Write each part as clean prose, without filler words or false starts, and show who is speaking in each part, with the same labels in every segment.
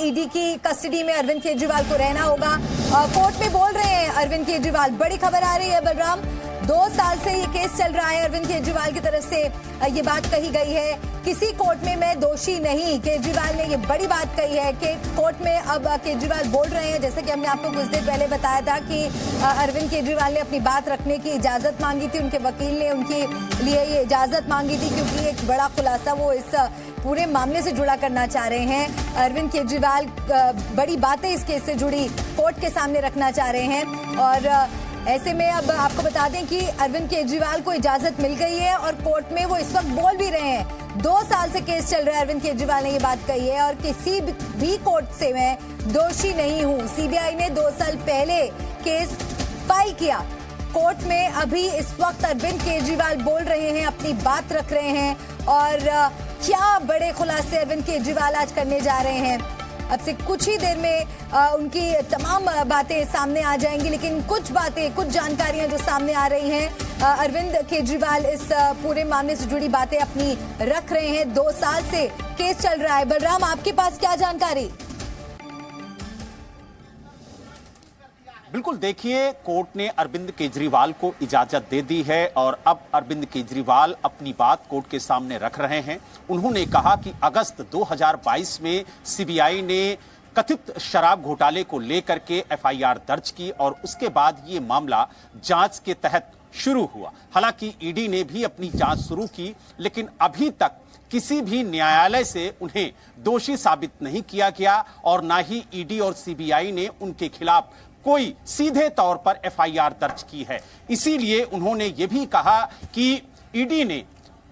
Speaker 1: ED की custody में अरविंद केजरीवाल को रहना होगा। कोर्ट में बोल रहे हैं अरविंद केजरीवाल। बड़ी खबर आ रही है बलराम, 2 साल से ये केस चल रहा है। अरविंद केजरीवाल की तरफ से ये बात कही गई है, किसी कोर्ट में मैं दोषी नहीं। केजरीवाल ने ये बड़ी बात कही है कि कोर्ट में अब केजरीवाल बोल रहे हैं, जैसे कि हमने आपको कुछ देर पहले बताया था कि अरविंद केजरीवाल ने अपनी बात रखने की इजाजत मांगी थी। उनके वकील ने उनके लिए ये इजाजत मांगी थी क्योंकि एक बड़ा खुलासा वो इस पूरे मामले से जुड़ा करना चाह रहे हैं। अरविंद केजरीवाल बड़ी बातें इस केस से जुड़ी कोर्ट के सामने रखना चाह रहे हैं और ऐसे में अब आपको बता दें कि अरविंद केजरीवाल को इजाजत मिल गई है और कोर्ट में वो इस वक्त बोल भी रहे हैं। 2 साल से केस चल रहा है, अरविंद केजरीवाल ने ये बात कही है और किसी भी कोर्ट से मैं दोषी नहीं हूँ। सीबीआई ने 2 साल पहले केस फाइल किया कोर्ट में। अभी इस वक्त अरविंद केजरीवाल बोल रहे हैं, अपनी बात रख रहे हैं और क्या बड़े खुलासे अरविंद केजरीवाल आज करने जा रहे हैं। अब से कुछ ही देर में उनकी तमाम बातें सामने आ जाएंगी, लेकिन कुछ बातें, कुछ जानकारियां जो सामने आ रही हैं। अरविंद केजरीवाल इस पूरे मामले से जुड़ी बातें अपनी रख रहे हैं। 2 साल से केस चल रहा है। बलराम, आपके पास क्या जानकारी?
Speaker 2: बिल्कुल, देखिए, कोर्ट ने अरविंद केजरीवाल को इजाजत दे दी है और अब अरविंद केजरीवाल अपनी बात कोर्ट के सामने रख रहे हैं। उन्होंने कहा कि अगस्त 2022 में सीबीआई ने कथित शराब घोटाले को लेकर के एफआईआर दर्ज की और उसके बाद ये मामला जांच के तहत शुरू हुआ। हालांकि ईडी ने भी अपनी जांच शुरू की, लेकिन अभी तक किसी भी न्यायालय से उन्हें दोषी साबित नहीं किया गया और ना ही ईडी और सीबीआई ने उनके खिलाफ कोई सीधे तौर पर एफआईआर दर्ज की है। इसीलिए उन्होंने ये भी कहा कि ईडी ने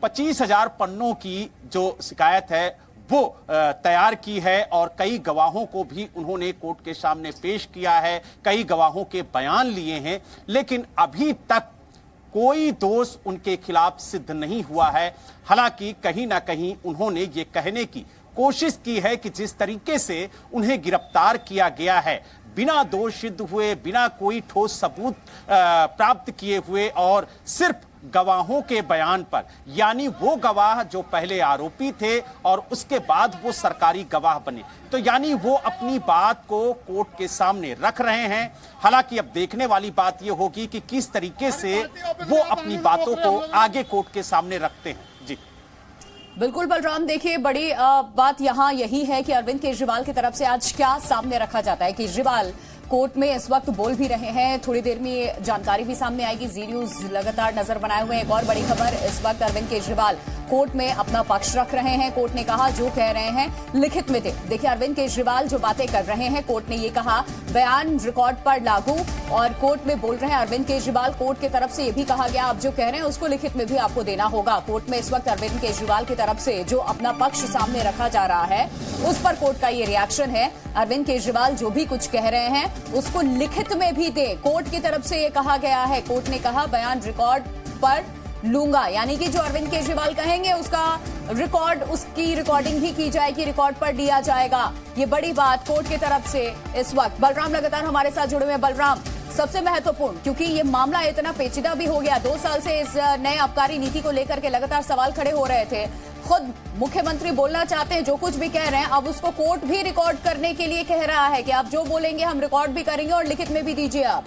Speaker 2: 25,000 पन्नों की जो शिकायत है वो तैयार की है और कई गवाहों को भी उन्होंने कोर्ट के सामने पेश किया है, कई गवाहों के बयान लिए हैं, लेकिन अभी तक कोई दोष उनके खिलाफ सिद्ध नहीं हुआ है। हालांकि कहीं ना कहीं उन्होंने ये कहने की कोशिश की है कि जिस तरीके से उन्हें गिरफ्तार किया गया है, बिना दोष सिद्ध हुए, बिना कोई ठोस सबूत प्राप्त किए हुए और सिर्फ गवाहों के बयान पर, यानी वो गवाह जो पहले आरोपी थे और उसके बाद वो सरकारी गवाह बने, तो यानी वो अपनी बात को कोर्ट के सामने रख रहे हैं। हालांकि अब देखने वाली बात ये होगी कि किस तरीके से वो अपनी बातों को आगे कोर्ट के सामने रखते हैं। जी
Speaker 3: बिल्कुल बलराम, देखिए, बड़ी बात यहाँ यही है कि अरविंद केजरीवाल की तरफ से आज क्या सामने रखा जाता है। केजरीवाल कोर्ट में इस वक्त बोल भी रहे हैं, थोड़ी देर में जानकारी भी सामने आएगी। जी न्यूज लगातार नजर बनाए हुए। एक और बड़ी खबर, इस वक्त अरविंद केजरीवाल कोर्ट में अपना पक्ष रख रहे हैं। कोर्ट ने कहा जो कह रहे हैं लिखित में दे। देखिए, अरविंद केजरीवाल जो बातें कर रहे हैं, कोर्ट ने ये कहा बयान रिकॉर्ड पर लागू, और कोर्ट में बोल रहे हैं अरविंद केजरीवाल। कोर्ट की तरफ से ये भी कहा गया आप जो कह रहे हैं उसको लिखित में भी आपको देना होगा। कोर्ट में इस वक्त अरविंद केजरीवाल की तरफ से जो अपना पक्ष सामने रखा जा रहा है उस पर कोर्ट का ये रिएक्शन है। अरविंद केजरीवाल जो भी कुछ कह रहे हैं उसको लिखित में भी दे, कोर्ट की तरफ से ये कहा गया है। कोर्ट ने कहा बयान रिकॉर्ड पर लूंगा, यानी कि जो अरविंद केजरीवाल कहेंगे उसका रिकॉर्ड, उसकी रिकॉर्डिंग भी की जाएगी, रिकॉर्ड पर दिया जाएगा। ये बड़ी बात कोर्ट की तरफ से इस वक्त। बलराम लगातार हमारे साथ जुड़े हुए। बलराम, सबसे महत्वपूर्ण, क्योंकि ये मामला इतना पेचीदा भी हो गया, 2 साल से इस नए आबकारी नीति को लेकर के लगातार सवाल खड़े हो रहे थे। खुद मुख्यमंत्री बोलना चाहते हैं, जो कुछ भी कह रहे हैं अब उसको कोर्ट भी रिकॉर्ड करने के लिए कह रहा है कि आप जो बोलेंगे हम रिकॉर्ड भी करेंगे और लिखित में भी दीजिए आप।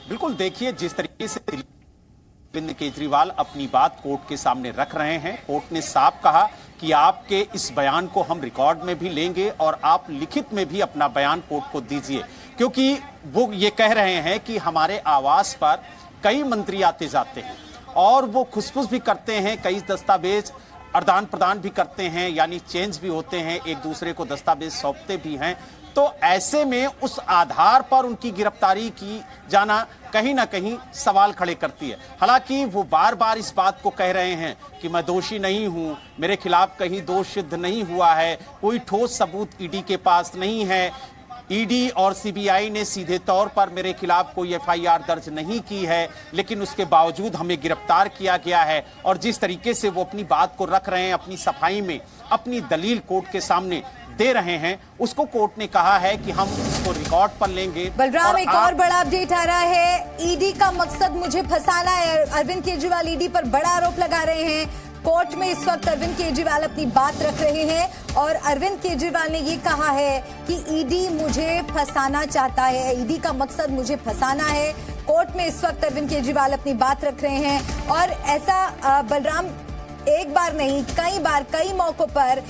Speaker 2: बिल्कुल, देखिए, जिस तरीके से अरविंद केजरीवाल अपनी बात कोर्ट के सामने रख रहे हैं, कोर्ट ने साफ कहा कि आपके इस बयान को हम रिकॉर्ड में भी लेंगे और आप लिखित में भी अपना बयान कोर्ट को दीजिए, क्योंकि वो ये कह रहे हैं कि हमारे आवास पर कई मंत्री आते जाते हैं और वो खुसफुस भी करते हैं, कई दस्तावेज आदान प्रदान भी करते हैं, यानी चेंज भी होते हैं, एक दूसरे को दस्तावेज सौंपते भी हैं। तो ऐसे में उस आधार पर उनकी गिरफ्तारी की जाना कहीं ना कहीं सवाल खड़े करती है। हालांकि वो बार बार इस बात को कह रहे हैं कि मैं दोषी नहीं हूं, मेरे खिलाफ कहीं दोष सिद्ध नहीं हुआ है, कोई ठोस सबूत ईडी के पास नहीं है, ईडी और सीबीआई ने सीधे तौर पर मेरे खिलाफ कोई एफआईआर दर्ज नहीं की है, लेकिन उसके बावजूद हमें गिरफ्तार किया गया है। और जिस तरीके से वो अपनी बात को रख रहे हैं, अपनी सफाई में अपनी दलील कोर्ट के सामने दे रहे हैं, उसको कोर्ट ने कहा है कि हम इसको रिकॉर्ड पर लेंगे।
Speaker 1: बलराम, एक और बड़ा अपडेट आ रहा है, ईडी का मकसद मुझे फंसाना है। अरविंद केजरीवाल ईडी पर बड़ा आरोप लगा रहे हैं, कोर्ट में इस वक्त अरविंद केजरीवाल अपनी बात रख रहे हैं और अरविंद केजरीवाल ने ये कहा है कि ईडी मुझे फंसाना चाहता है, ईडी का मकसद मुझे फंसाना है। कोर्ट में इस वक्त अरविंद केजरीवाल अपनी बात रख रहे हैं और ऐसा बलराम एक बार नहीं कई बार कई मौकों पर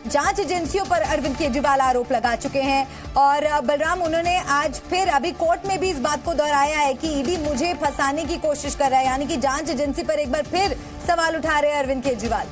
Speaker 1: जांच एजेंसियों पर अरविंद केजरीवाल आरोप लगा चुके हैं और बलराम उन्होंने आज फिर अभी कोर्ट में भी इस बात को दोहराया है कि ईडी मुझे फंसाने की कोशिश कर रहा है, यानी कि जांच एजेंसी पर एक बार फिर सवाल उठा रहे हैं अरविंद केजरीवाल।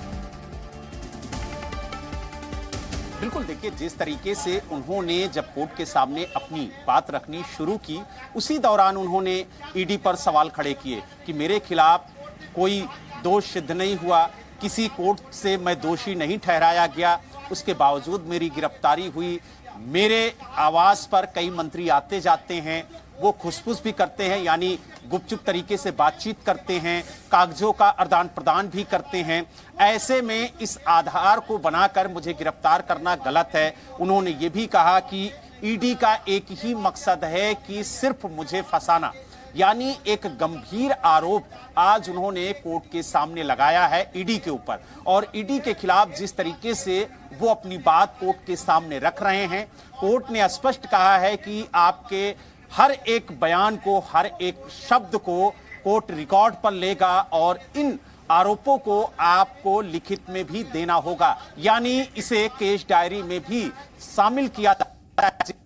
Speaker 2: बिल्कुल, देखिए जिस तरीके से उन्होंने जब कोर्ट के सामने अपनी बात रखनी शुरू की उसी दौरान उन्होंने ईडी पर सवाल खड़े किए कि मेरे खिलाफ कोई दोष सिद्ध नहीं हुआ, किसी कोर्ट से मैं दोषी नहीं ठहराया गया, उसके बावजूद मेरी गिरफ्तारी हुई। मेरे आवास पर कई मंत्री आते जाते हैं, वो खुसफुस भी करते हैं, यानी गुपचुप तरीके से बातचीत करते हैं, कागजों का आदान प्रदान भी करते हैं। ऐसे में इस आधार को बनाकर मुझे गिरफ्तार करना गलत है। उन्होंने ये भी कहा कि ईडी का एक ही मकसद है कि सिर्फ मुझे फंसाना, यानी एक गंभीर आरोप आज उन्होंने कोर्ट के सामने लगाया है ईडी के ऊपर। और ईडी के खिलाफ जिस तरीके से वो अपनी बात कोर्ट के सामने रख रहे हैं, कोर्ट ने स्पष्ट कहा है कि आपके हर एक बयान को, हर एक शब्द को कोर्ट रिकॉर्ड पर लेगा और इन आरोपों को आपको लिखित में भी देना होगा, यानी इसे केस डायरी में भी शामिल किया जाता है।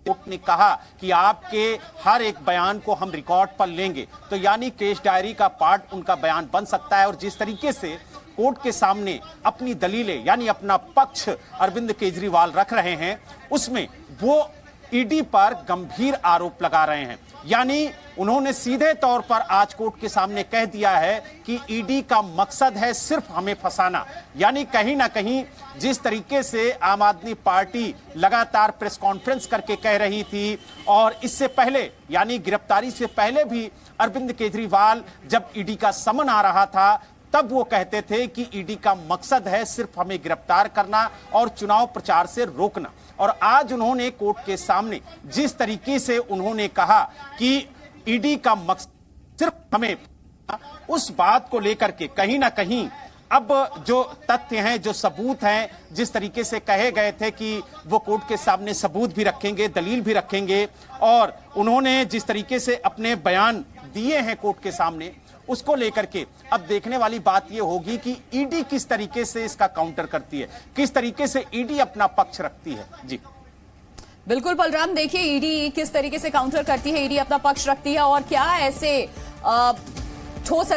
Speaker 2: कोर्ट ने कहा कि आपके हर एक बयान को हम रिकॉर्ड पर लेंगे, तो यानी केस डायरी का पार्ट उनका बयान बन सकता है। और जिस तरीके से कोर्ट के सामने अपनी दलीलें यानी अपना पक्ष अरविंद केजरीवाल रख रहे हैं, उसमें वो ईडी पर गंभीर आरोप लगा रहे हैं, यानी उन्होंने सीधे तौर पर आज कोर्ट के सामने कह दिया है कि ईडी का मकसद है सिर्फ हमें फंसाना। यानी कहीं ना कहीं जिस तरीके से आम आदमी पार्टी लगातार प्रेस कॉन्फ्रेंस करके कह रही थी और इससे पहले यानी गिरफ्तारी से पहले भी अरविंद केजरीवाल जब ईडी का समन आ रहा था तब वो कहते थे कि ईडी का मकसद है सिर्फ हमें गिरफ्तार करना और चुनाव प्रचार से रोकना। और आज उन्होंने कोर्ट के सामने जिस तरीके से उन्होंने कहा कि ईडी का मकसद सिर्फ हमें, उस बात को लेकर के कहीं ना कहीं अब जो तथ्य हैं, जो सबूत हैं, जिस तरीके से कहे गए थे कि वो कोर्ट के सामने सबूत भी रखेंगे, दलील भी रखेंगे, और उन्होंने जिस तरीके से अपने बयान दिए हैं कोर्ट के सामने, उसको लेकर के अब देखने वाली बात यह होगी कि ईडी किस तरीके से इसका काउंटर करती है, किस तरीके से ईडी अपना पक्ष रखती है। जी
Speaker 3: बिल्कुल बलराम, देखिए ईडी किस तरीके से काउंटर करती है, ईडी अपना पक्ष रखती है और क्या ऐसे ठोस